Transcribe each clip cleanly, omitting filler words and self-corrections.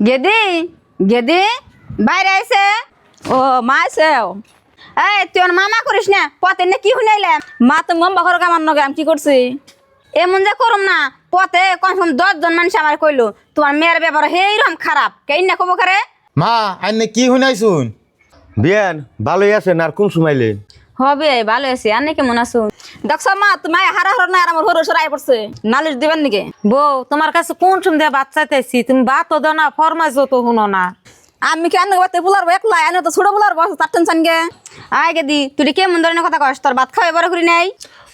গেদি গেদি বাইরে আইছে। ও মা আছে। এই তুই ওর মামা করিস না, পথে না কি শুনাইলে? মা তুমি মম্বা ঘর কামান নগে আমি কি করছি? এমন যে করুম না, পথে কনফার্ম 10 জন মানুষ আমার কইলো তোমার মেয়ের ব্যাপার হেইরকম খারাপ, কেই না কব করে। মা আইনে কি শুনাইছুন? বিয়ান ভালোই আছেন আর কোন সুমাইলে? হবে ভালো আছে, আর কেমন আছো? দেখছো মা তুমি হারা হর না আর আমার হরো সরাই পড়ছে, নালিশ দিবেন নাকি? বউ তোমার কাছে কোন সময় বাচ্চা চাইছি, তুমি বাতও দাও না, ফরমাইজও তো শুনো না। আমি কি আন্না বাতে বুলারবো একলা, এনে তো ছোট বুলারবো, তার টেনশন গে। আয় গেদি তুই কেমন ধরনের কথা কস? তোর ভাত খাওয়াই বড় করি নাই?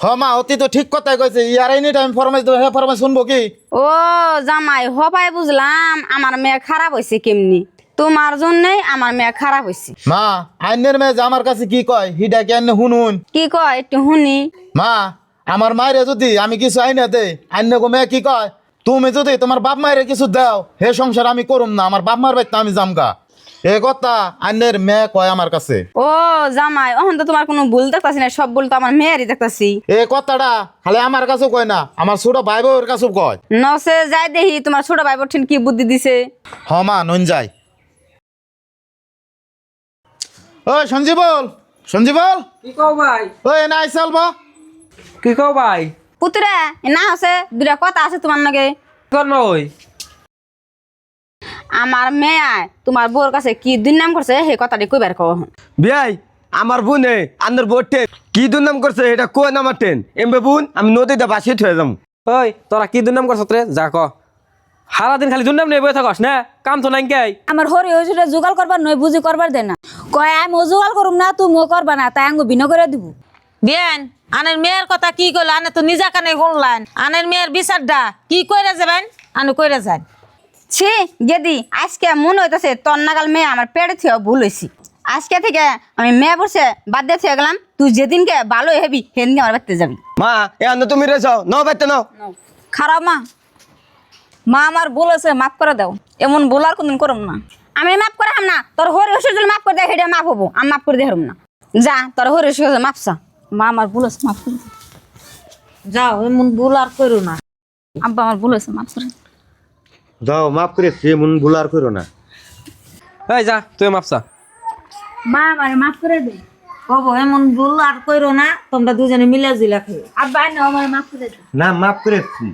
হ মা অতি তো ঠিক কথাই কইছে, ইয়ার এনি টাইম ফরমাইশ দেবে, হে ফরমাইশ শুনবো কি? ও জামাই হবাই বুঝলাম আমার মেয়ে খারাপ হয়েছে কেমনি, তোমার জন্যই আমার মেয়ে খারাপ হয়েছে। মা আইনের মেয়ে যে আমার কাছে কি কয় হিডা কি আইনে শুনুন? কি কয় একটু শুনি। মা আমার মায়ের যদি আমি কিছু আইনে দেই, আইনে গো মেয়ে কি কয়, তুমি যদি তোমার বাপ মায়ের কিছু দাও হে সংসার আমি করুম না, আমার বাপ মার বাইতে আমি জামগা। এ কথা আইনের মেয়ে কয় আমার কাছে। ও জামাই এখন তো তোমার কোনো ভুল দেখতাছি না, সব ভুল তো আমার মেয়েরই দেখতাছি। এ কথাটা খালি আমার কাছেও কয় না, আমার ছোট ভাই বউর কাছেও কয়। নসে যাই দেখি তোমার ছোট ভাই বোন কি বুদ্ধি দিছে। হ মা নন যাই। ওই সঞ্জীবল, সঞ্জীবল, কি কও ভাই? ওই না আইসাল বা কি কও ভাই? পুতুরা না আছে দুটা কথা আছে তোমার নাকি। কোন ওই? আমার মেয়ে তোমার বউর কাছে কি দুর্নাম করছে সেই কথাটি কইবার কও। বিয়াই আমার বোনে আন্দর বোটে কি দুর্নাম করছে এটা কোন আমার টেন এমবে বোন আমি নদীতে বাসিয়ে থয়ে যাম। ওই তোরা কি দুর্নাম করছ রে? যা ক। সারাদিন খালি দুর্নাম নিয়ে বসে থাকস না, কাম তো নাই কে? আমার হরি হইছে জোগাল করবার নয়, বুঝি করবার দে না। কয় আমি জোগাল করুম না, তুমি করবা না, তাই আঙ্গ বিন করে দিব। বিয়ান আনের মেয়ের কথা কি কইল, আনে তো নিজা কানে শুনলেন। আনের মেয়ের বিচারটা কি কইরা যাবেন, আনে কইরা যান। ছি গেদি আজকে মনে হইতেছে তোর নাগাল মেয়ে আমার পেটে থেকে ভুল হয়েছি। আজকে থেকে আমি মেয়ে বসে বাদ দিয়ে থেকে গেলাম, তুই যেদিনকে ভালো হবি সেদিনকে আমার বাড়িতে যাবি। মা এ আন্দর তুমি রেছাও নাও বাইতে নাও। খারাপ মা, মা আমার ভুল আছে, মাফ করে দাও। এমন ভুল আর কোনদিন করুম না। আমি মাফ করাম না, তোর হরি হসে যদি মাফ করে দেয় সেটা মাফ হবো, আমি মাফ করে দেখাম না। যা তোর হরি হসে মাপসা। মা আমার ভুল আছে, মাফ করে দাও। যাও এমন ভুল আর করো না। আব্বা আমার ভুল আছে, মাফ করে দাও। যাও মাফ করে সে মন ভুল আর করো না। এই যা তুই মাপসা। মা আমার মাফ করে দে। কব এমন ভুল আর করো না, তোমরা দুজনে মিলে জিলা খেয়ে। আব্বা আমার মাফ করে দে। না মাফ করেছি।